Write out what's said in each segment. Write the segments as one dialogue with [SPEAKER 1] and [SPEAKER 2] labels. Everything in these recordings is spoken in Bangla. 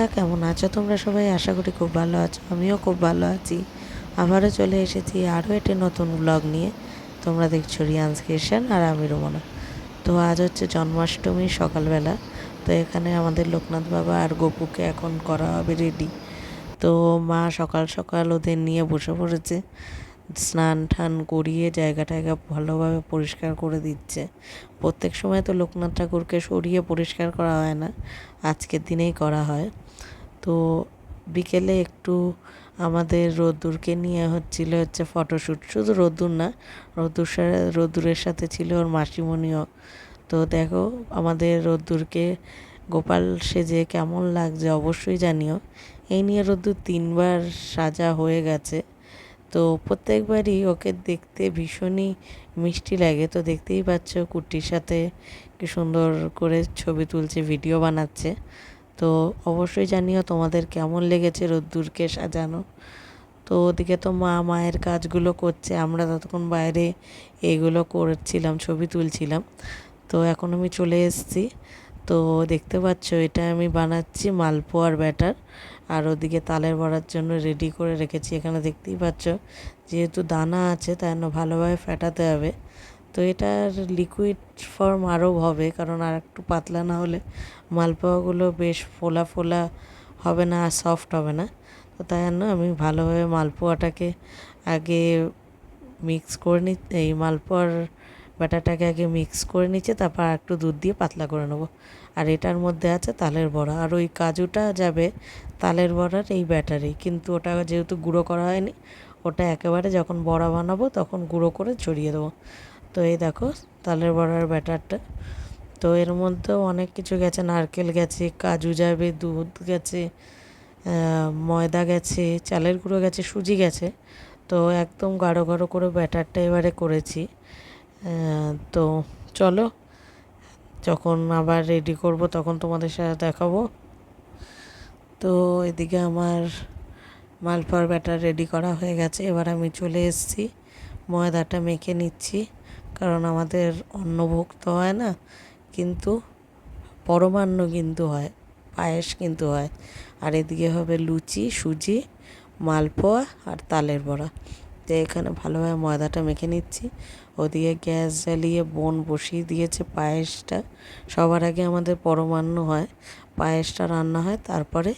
[SPEAKER 1] বন্ধুরা, কেমন আছো তোমরা সবাই? আশা করি খুব ভালো আছো। আমিও খুব ভালো আছি। আবারও চলে এসেছি আরও একটি নতুন ব্লগ নিয়ে। তোমরা দেখছো রিয়ান্স ক্রিয়েশন আর আমি রুমনা। তো আজ হচ্ছে জন্মাষ্টমী সকালবেলা। তো এখানে আমাদের লোকনাথ বাবা আর গপুকে এখন করা হবে রেডি। তো মা সকাল সকাল ওদের নিয়ে বসে পড়েছে, স্নান টান করিয়ে জায়গা টায়গা ভালোভাবে পরিষ্কার করে দিচ্ছে। প্রত্যেক সময় তো লোকনাথ ঠাকুরকে সরিয়ে পরিষ্কার করা হয় না, আজকের দিনেই করা হয়। তো বিকেলে একটু আমাদের রোদ্দুরকে নিয়ে হচ্ছে ফটোশ্যুট। শুধু রোদ্দুর না, রোদ্দুরের সাথে ছিল ওর মাসিমণিও। তো দেখো আমাদের রোদ্দুরকে গোপাল সেজে কেমন লাগছে অবশ্যই জানিও। এই নিয়ে রোদ্দুর 3বার সাজা হয়ে গেছে। তো প্রত্যেকবারই ওকে দেখতে ভীষণই মিষ্টি লাগে। তো দেখতেই পাচ্ছ কুর্তির সাথে কি সুন্দর করে ছবি তুলছে, ভিডিও বানাচ্ছে। তো অবশ্যই জানিও তোমাদের কেমন লেগেছে রোদ্দুরকে সাজানো। তো ওদিকে তো মায়ের কাজগুলো করছে, আমরা ততক্ষণ বাইরে এগুলো করছিলাম, ছবি তুলছিলাম। তো এখন আমি চলে এসেছি। তো দেখতে পাচ্ছ এটা আমি বানাচ্ছি মালপোয়ার ব্যাটার, আর ওদিকে তালের বড়ার জন্য রেডি করে রেখেছি। এখানে দেখতেই পাচ্ছ যেহেতু দানা আছে তাই জন্য ভালোভাবে ফেটাতে হবে। তো এটার লিকুইড ফর্ম আরও হবে, কারণ আর একটু পাতলা না হলে মালপোয়াগুলো বেশ ফোলা ফোলা হবে না আর সফট হবে না। তো তাই জন্য আমি ভালোভাবে মালপোয়াটাকে আগে মিক্স করে এই মালপোয়ার ব্যাটারটাকে আগে মিক্স করে নিচ্ছে, তারপর একটু দুধ দিয়ে পাতলা করে নেবো। আর এটার মধ্যে আছে তালের বড়া, আর ওই কাজুটা যাবে তালের বড়ার এই ব্যাটারেই, কিন্তু ওটা যেহেতু গুঁড়ো করা হয়নি, ওটা একেবারে যখন বড়া বানাবো তখন গুঁড়ো করে ছড়িয়ে দেবো। তো এই দেখো তালের বড়ার ব্যাটারটা। তো এর মধ্যেও অনেক কিছু গেছে, নারকেল গেছে, কাজু যাবে, দুধ গেছে, ময়দা গেছে, চালের গুঁড়ো গেছে, সুজি গেছে। তো একদম গাঢ় গাঢ় করে ব্যাটারটা এবারে করেছি। তো চলো, যখন আবার রেডি করব তখন তোমাদের সাথে দেখাবো। তো এদিকে আমার মালপোয়ার ব্যাটার রেডি করা হয়ে গেছে। এবার আমি চলে এসেছি ময়দাটা মেখে নিচ্ছি, কারণ আমাদের অন্নভোগ তো হয় না, কিন্তু পরমান্ন কিন্তু হয়, পায়েস কিন্তু হয়। আর এদিকে হবে লুচি, সুজি, মালপোয়া আর তালের বড়া। তো এখানে ভালোভাবে ময়দাটা মেখে নিচ্ছি। ওদিকে গ্যাস জ্বালিয়ে বোন বসিয়ে দিয়েছে পায়েসটা। সবার আগে আমাদের পরমান্ন হয়, পায়েসটা রান্না হয়, তারপরে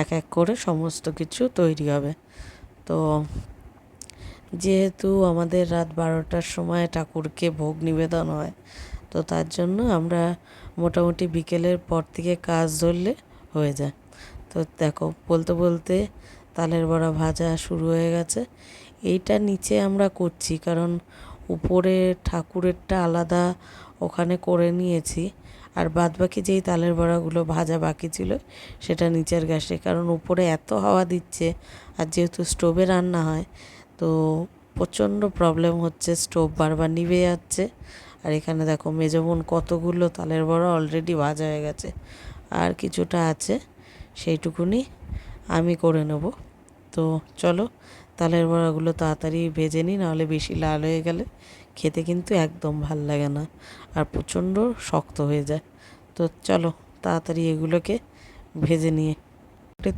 [SPEAKER 1] এক এক করে সমস্ত কিছু তৈরি হবে। তো যেহেতু আমাদের রাত 12টার সময় ঠাকুরকে ভোগ নিবেদন হয়, তো তার জন্য আমরা মোটামুটি বিকেলের পর থেকে কাজ ধরলে হয়ে যায়। তো দেখো বলতে বলতে তালের বড়া ভাজা শুরু হয়ে গেছে। এইটা নিচে আমরা করছি, কারণ উপরে ঠাকুরেরটা আলাদা ওখানে করে নিয়েছি, আর বাদবাকি যেই তালের বড়াগুলো ভাজা বাকি ছিল সেটা নিচের গ্যাসে, কারণ উপরে এত হাওয়া দিচ্ছে। আর যেহেতু স্টোভে রান্না হয়, তো প্রচণ্ড প্রবলেম হচ্ছে, স্টোভ বারবার নিভে যাচ্ছে। আর এখানে দেখো মেজো বোন কতগুলো তালের বড়া অলরেডি ভাজা হয়ে গেছে, আর কিছুটা আছে, সেইটুকুনি আমি করে নেব। তো চলো তালের বড়াগুলো তাড়াতাড়ি ভেজে নিই, নাহলে বেশি লাল হয়ে গেলে খেতে কিন্তু একদম ভাল লাগে না, আর প্রচণ্ড শক্ত হয়ে যায়। তো চলো তাড়াতাড়ি এগুলোকে ভেজে নিয়ে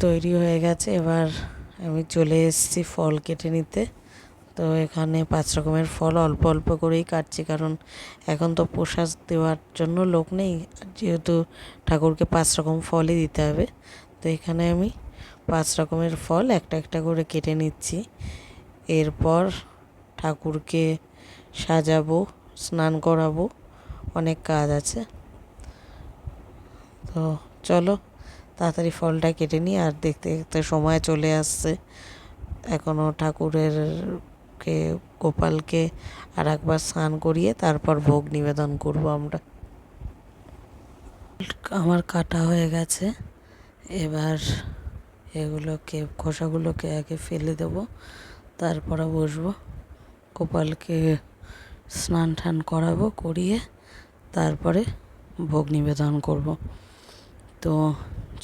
[SPEAKER 1] তৈরি হয়ে গেছে। এবার আমি চলে এসেছি ফল কেটে নিতে। তো এখানে 5 রকমের ফল অল্প অল্প করেই কাটছি, কারণ এখন তো প্রসাদ দেওয়ার জন্য লোক নেই, যেহেতু ঠাকুরকে 5 রকম ফলই দিতে হবে। তো এখানে আমি 5 রকমের ফল একটা একটা করে কেটে নিচ্ছি। এরপর ঠাকুরকে সাজাবো, স্নান করাবো, অনেক কাজ আছে। তো চলো তাড়াতাড়ি ফলটা কেটে নিই, আর দেখতে দেখতে সময় চলে আসছে। এখনও গোপালকে আর একবার স্নান করিয়ে তারপর ভোগ নিবেদন করব আমরা। আমার কাটা হয়ে গেছে, এবার খোসাগুলোকে আগে ফেলে দেব, তারপরে বসবো, গোপালকে স্নান টান করাবো, করিয়ে তারপরে ভোগ নিবেদন করব। তো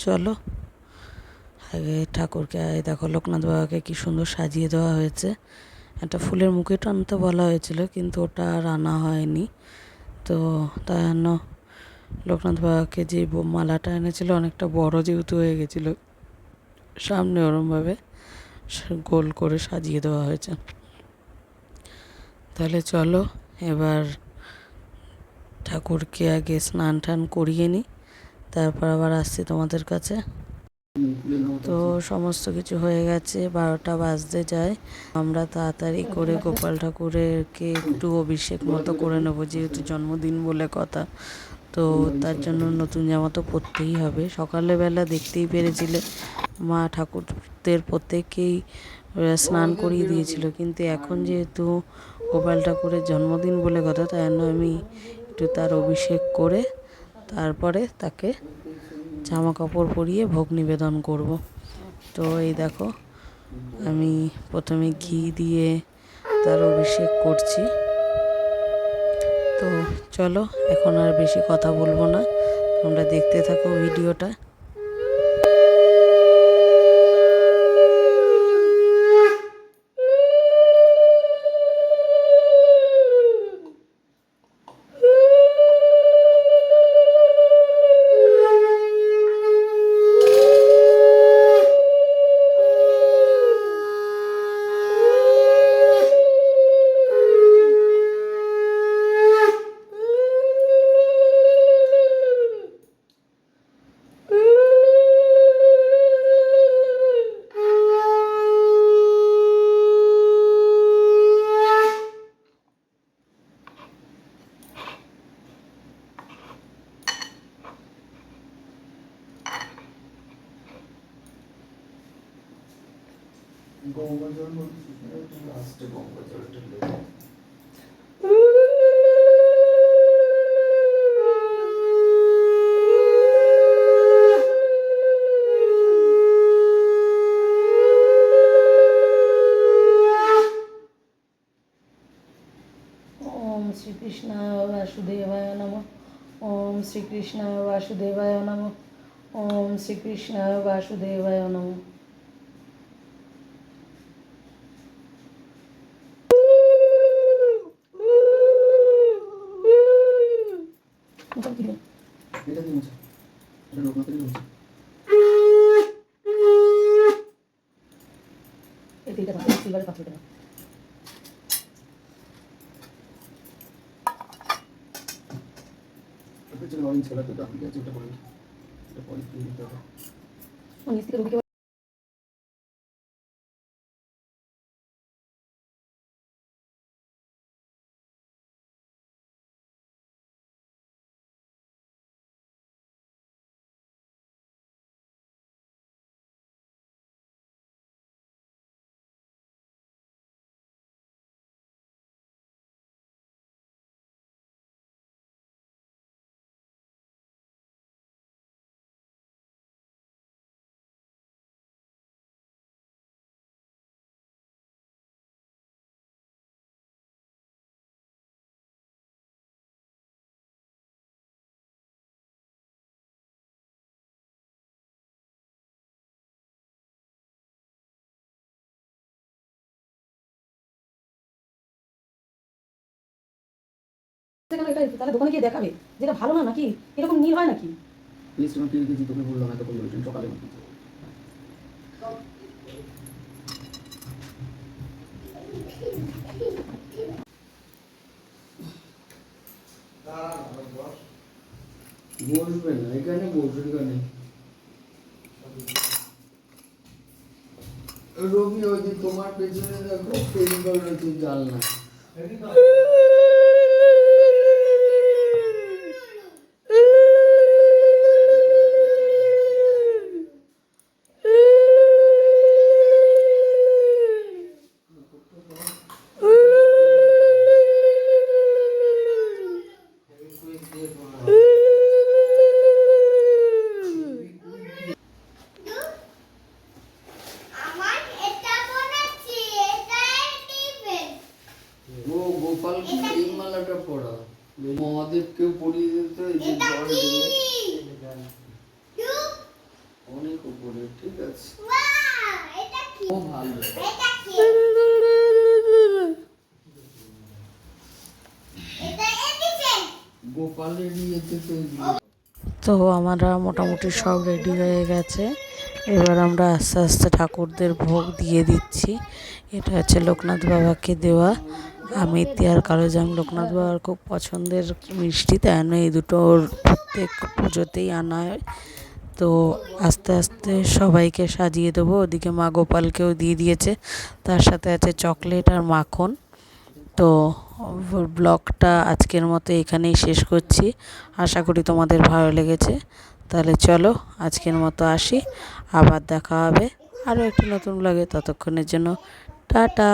[SPEAKER 1] চলো আগে ঠাকুরকে, দেখো লোকনাথ বাবাকে কি সুন্দর সাজিয়ে দেওয়া হয়েছে। একটা ফুলের মুকুট আনতে বলা হয়েছিল, কিন্তু ওটা আর আনা হয়নি। তো তাই জন্য লোকনাথ বাবাকে যে মালাটা এনেছিল অনেকটা বড় যেহেতু হয়ে গেছিলো, সামনে ওরমভাবে গোল করে সাজিয়ে দেওয়া হয়েছে। তাহলে চলো এবার ঠাকুরকে আগে স্নান টান করিয়ে নিই, তারপর আবার আসছি তোমাদের কাছে। তো সমস্ত কিছু হয়ে গেছে, 12টা বাজতে যায়। আমরা তাড়াতাড়ি করে গোপাল ঠাকুরকে একটু অভিষেক মতো করে নেবো, যেহেতু জন্মদিন বলে কথা। তো তার জন্য নতুন জামা তো পরতেই হবে। সকালবেলা দেখতেই পেরেছিলে মা ঠাকুরদের প্রত্যেককেই স্নান করিয়ে দিয়েছিল, কিন্তু এখন যেহেতু গোপাল ঠাকুরের জন্মদিন বলে কথা, তাই জন্য আমি একটু তার অভিষেক করে তারপরে তাকে জামা কাপড় পরিয়ে ভোগ নিবেদন করব। তো এই দেখো আমি প্রথমে ঘি দিয়ে তার অভিষেক করছি। তো চলো এখন আর বেশি কথা বলবো না, তোমরা দেখতে থাকো ভিডিওটা।
[SPEAKER 2] গঙ্গা জল লাস্টে গঙ্গা জলটা লেগে
[SPEAKER 1] ओम श्री कृष्णाय वासुदेवाय नमः। ओम श्री कृष्णाय वासुदेवाय नमः। ओम श्री कृष्णाय वासुदेवाय नमः।
[SPEAKER 2] এটা কি মুছে? এটা লোকনাথেরই মুছে।
[SPEAKER 1] এই তিনটা সিলভারের পাত্রটা না।
[SPEAKER 2] ওটা যে অরেঞ্জ কালার তো আপনি আছে ওটা পরে এটা পরে কি দিতে হবে?
[SPEAKER 1] নিচ থেকে রুগীকে তাহলে দোকানে গিয়ে দেখাবে যেটা ভালো না নাকি, এরকম নীল হয় নাকি?
[SPEAKER 2] প্লিজ তোমার কি কিছু তোকে বললাম এত করে বলছেন সকালে বসবেন না এখানে বসবেন এখানে রবি ওই যে তোমার পেছনে দেখো পেরিকল রয়েছে জানলা ও গোপালকে এই মালাটা পরা মহাদেবকেও পরিয়ে দিত এই যে জল ঢেলে অনেক উপরে ঠিক আছে ও ভালো গোপালের ইয়েতে তো এগুলো।
[SPEAKER 1] তো আমরা মোটামুটি সব রেডি হয়ে গেছে। এবার আমরা আস্তে আস্তে ঠাকুরদের ভোগ দিয়ে দিচ্ছি। এটা হচ্ছে লোকনাথ বাবাকে দেওয়া আমিত্তি আর কালোজাম। লোকনাথ বাবার খুব পছন্দের মিষ্টি, তাই জন্য এই দুটো ওর প্রত্যেক পুজোতেই আনা হয়। তো আস্তে আস্তে সবাইকে সাজিয়ে দেবো। ওদিকে মা গোপালকেও দিয়ে দিয়েছে, তার সাথে আছে চকলেট আর মাখন। তো ব্লগটা আজকের মতো এখানেই শেষ করছি। আশা করি তোমাদের ভালো লেগেছে। তাহলে চলো আজকের মতো আসি, আবার দেখা হবে আরও একটি নতুন ব্লগে। ততক্ষণের জন্য টাটা।